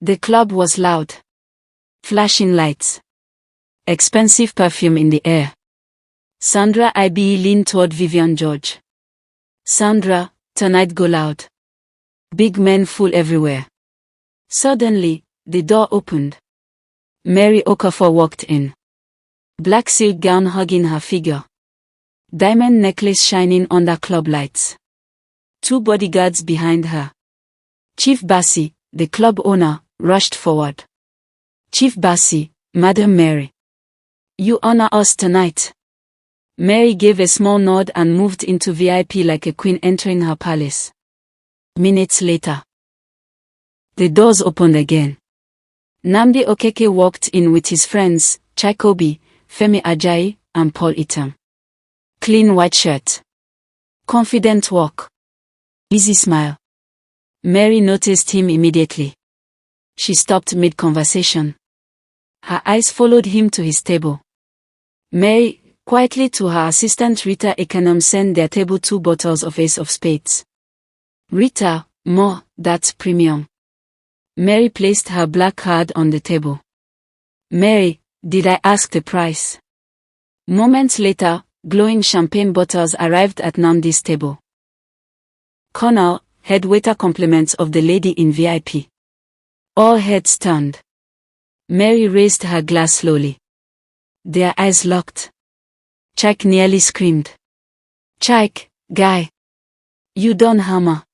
The club was loud. Flashing lights. Expensive perfume in the air. Sandra IBE leaned toward Vivian George. Sandra, tonight go loud. Big men full everywhere. Suddenly, the door opened. Mary Okafor walked in. Black silk gown hugging her figure. Diamond necklace shining under club lights. 2 bodyguards behind her. Chief Bassi, the club owner, rushed forward. Chief Bassi, Madam Mary. You honor us tonight. Mary gave a small nod and moved into VIP like a queen entering her palace. Minutes later, the doors opened again. Nnamdi Okeke walked in with his friends, Chikobi, Femi Ajayi, and Paul Itam. Clean white shirt. Confident walk. Easy smile. Mary noticed him immediately. She stopped mid-conversation. Her eyes followed him to his table. Mary, quietly to her assistant Rita Econom, sent their table 2 bottles of Ace of Spades. Rita, more, that's premium. Mary placed her black card on the table. Mary, did I ask the price? Moments later, glowing champagne bottles arrived at Nnamdi's table. Colonel, head waiter compliments of the lady in VIP. All heads turned. Mary raised her glass slowly. Their eyes locked. Chike nearly screamed. Chike, guy. You done hammer.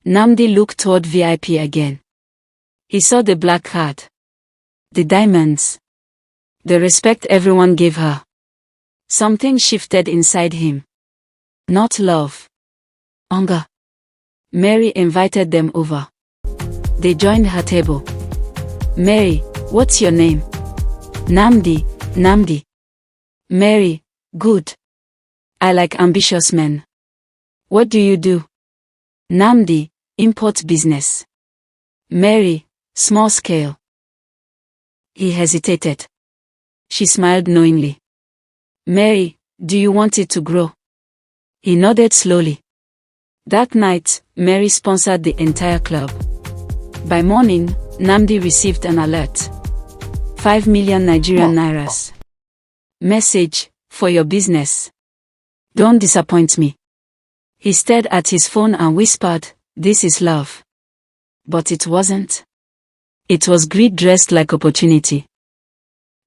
Nnamdi looked toward VIP again. He saw the black card. The diamonds. The respect everyone gave her. Something shifted inside him. Not love. Anger. Mary invited them over. They joined her table. Mary, what's your name? Nnamdi, Nnamdi. Mary, good. I like ambitious men. What do you do? Nnamdi, import business. Mary, small scale. He hesitated. She smiled knowingly. Mary, do you want it to grow? He nodded slowly. That night, Mary sponsored the entire club. By morning, Nnamdi received an alert. 5 million Nigerian nairas. Message, for your business. Don't disappoint me. He stared at his phone and whispered, this is love. But it wasn't. It was greed dressed like opportunity.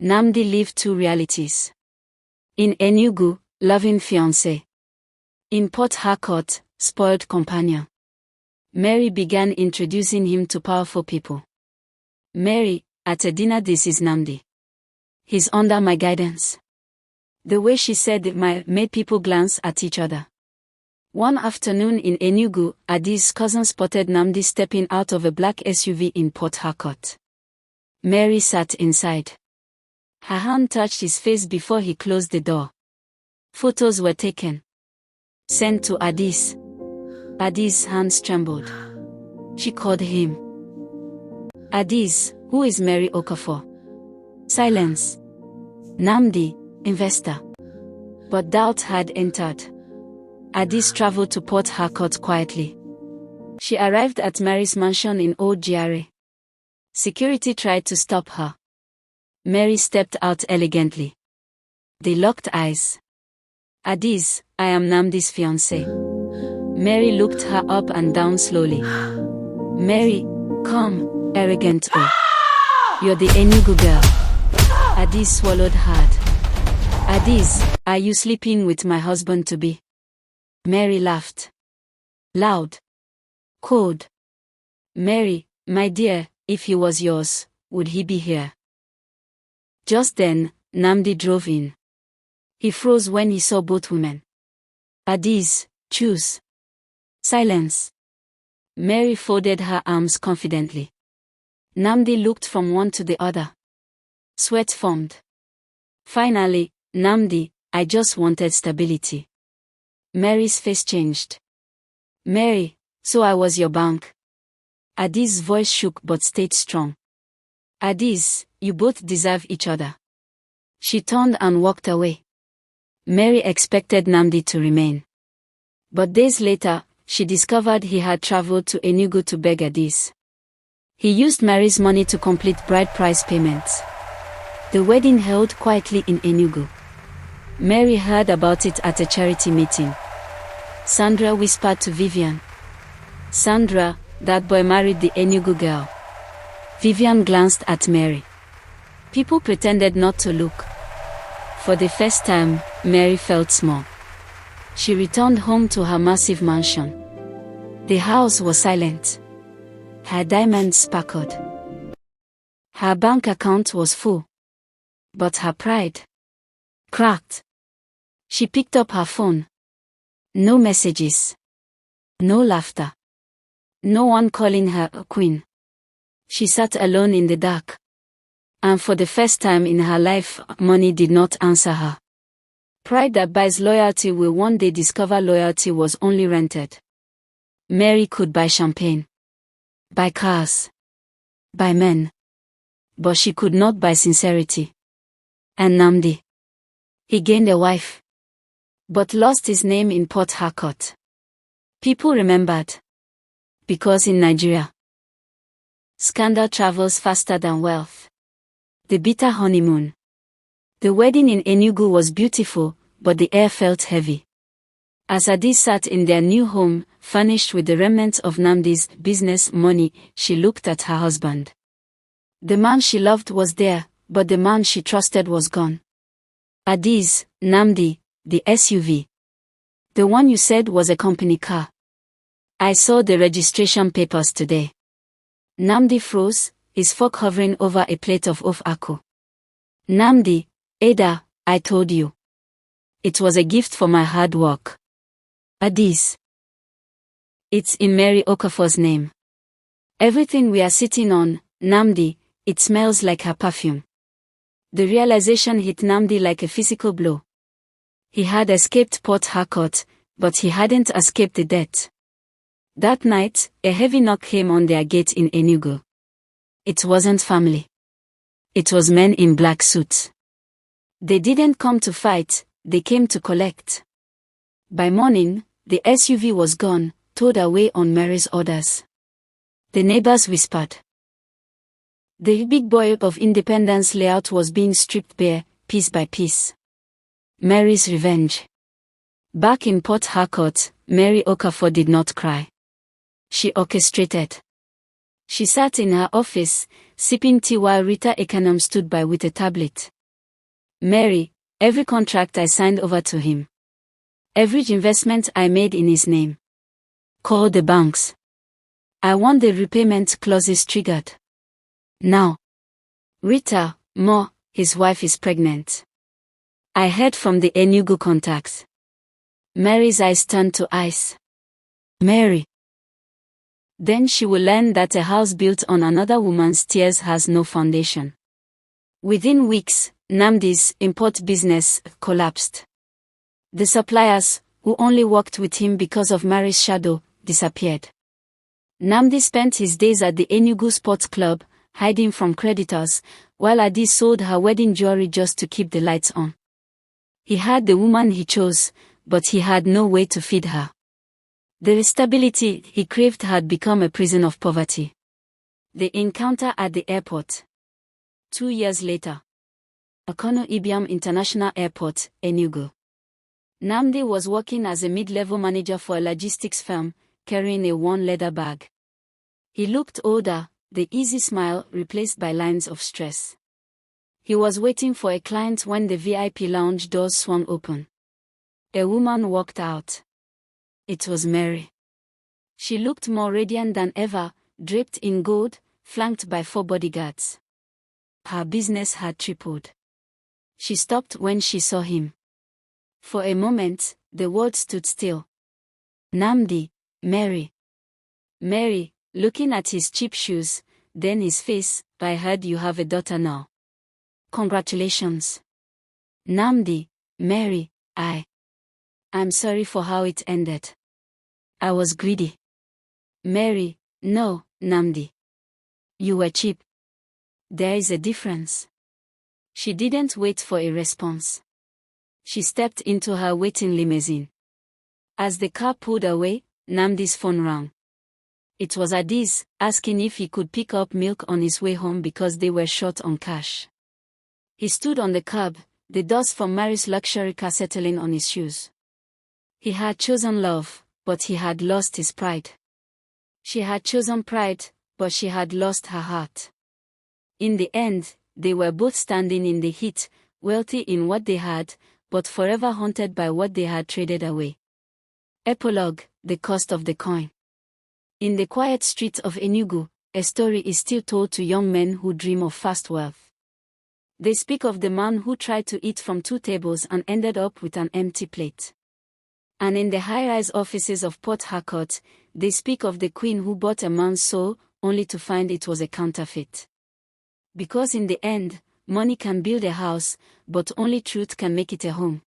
Nnamdi lived 2 realities. In Enugu, loving fiancé. In Port Harcourt, spoiled companion. Mary began introducing him to powerful people. Mary, at a dinner, this is Nnamdi. He's under my guidance. The way she said it made people glance at each other. One afternoon in Enugu, Adi's cousin spotted Nnamdi stepping out of a black SUV in Port Harcourt. Mary sat inside. Her hand touched his face before he closed the door. Photos were taken. Sent to Adis. Adis' hands trembled. She called him. Adis, who is Mary Okafor? Silence. Nnamdi, investor. But doubt had entered. Adis traveled to Port Harcourt quietly. She arrived at Mary's mansion in Old GRA. Security tried to stop her. Mary stepped out elegantly. They locked eyes. Adis, I am Nnamdi's fiancé. Mary looked her up and down slowly. Mary, come, arrogant oh. You're the Enugu girl. Adis swallowed hard. Adis, are you sleeping with my husband-to-be? Mary laughed. Loud. Cold. Mary, my dear, if he was yours, would he be here? Just then, Nnamdi drove in. He froze when he saw both women. Adis, choose. Silence. Mary folded her arms confidently. Nnamdi looked from one to the other. Sweat formed. Finally, Nnamdi, I just wanted stability. Mary's face changed. Mary, so I was your bank. Adis' voice shook but stayed strong. Adis, you both deserve each other. She turned and walked away. Mary expected Nnamdi to remain. But days later, she discovered he had traveled to Enugu to beg Adis. He used Mary's money to complete bride price payments. The wedding held quietly in Enugu. Mary heard about it at a charity meeting. Sandra whispered to Vivian. "Sandra, that boy married the Enugu girl." Vivian glanced at Mary. People pretended not to look. For the first time, Mary felt small. She returned home to her massive mansion. The house was silent. Her diamonds sparkled. Her bank account was full. But her pride cracked. She picked up her phone. No messages. No laughter. No one calling her a queen. She sat alone in the dark. And for the first time in her life, money did not answer her. Pride that buys loyalty will one day discover loyalty was only rented. Mary could buy champagne, buy cars, buy men. But she could not buy sincerity. And Nnamdi. He gained a wife, but lost his name in Port Harcourt. People remembered. Because in Nigeria, scandal travels faster than wealth. The bitter honeymoon. The wedding in Enugu was beautiful, but the air felt heavy. As Adi sat in their new home, furnished with the remnants of Nnamdi's business money, she looked at her husband. The man she loved was there, but the man she trusted was gone. Adi's, Nnamdi, the SUV. The one you said was a company car. I saw the registration papers today. Nnamdi froze, his fork hovering over a plate of off aku. Nnamdi, Ada, I told you. It was a gift for my hard work. Adi's. It's in Mary Okafor's name. Everything we are sitting on, Nnamdi, it smells like her perfume. The realization hit Nnamdi like a physical blow. He had escaped Port Harcourt, but he hadn't escaped the debt. That night, a heavy knock came on their gate in Enugu. It wasn't family. It was men in black suits. They didn't come to fight, they came to collect. By morning, the SUV was gone, towed away on Mary's orders. The neighbors whispered. The big boy of Independence layout was being stripped bare, piece by piece. Mary's revenge. Back in Port Harcourt, Mary Okafor did not cry. She orchestrated. She sat in her office, sipping tea while Rita Ekanam stood by with a tablet. Mary, every contract I signed over to him. Every investment I made in his name. Call the banks. I want the repayment clauses triggered. Now. Rita, Mo, his wife is pregnant. I heard from the Enugu contacts. Mary's eyes turned to ice. Mary. Then she will learn that a house built on another woman's tears has no foundation. Within weeks, Nnamdi's import business collapsed. The suppliers, who only worked with him because of Mary's shadow, disappeared. Nnamdi spent his days at the Enugu Sports Club, hiding from creditors, while Adi sold her wedding jewelry just to keep the lights on. He had the woman he chose, but he had no way to feed her. The stability he craved had become a prison of poverty. The encounter at the airport. 2 years later. Akono Ibiam International Airport, Enugu. Nnamdi was working as a mid-level manager for a logistics firm, carrying a worn leather bag. He looked older, the easy smile replaced by lines of stress. He was waiting for a client when the VIP lounge doors swung open. A woman walked out. It was Mary. She looked more radiant than ever, draped in gold, flanked by 4 bodyguards. Her business had tripled. She stopped when she saw him. For a moment, the world stood still. Nnamdi, Mary. Mary, looking at his cheap shoes, then his face. I heard you have a daughter now. Congratulations. Nnamdi, Mary, I'm sorry for how it ended. I was greedy. Mary, no, Nnamdi. You were cheap. There is a difference. She didn't wait for a response. She stepped into her waiting limousine. As the car pulled away, Nnamdi's phone rang. It was Addis, asking if he could pick up milk on his way home because they were short on cash. He stood on the curb, the dust from Mary's luxury car settling on his shoes. He had chosen love, but he had lost his pride. She had chosen pride, but she had lost her heart. In the end, they were both standing in the heat, wealthy in what they had, but forever haunted by what they had traded away. Epilogue: the cost of the coin. In the quiet streets of Enugu, a story is still told to young men who dream of fast wealth. They speak of the man who tried to eat from 2 tables and ended up with an empty plate. And in the high-rise offices of Port Harcourt, they speak of the queen who bought a man's soul, only to find it was a counterfeit. Because in the end, money can build a house, but only truth can make it a home.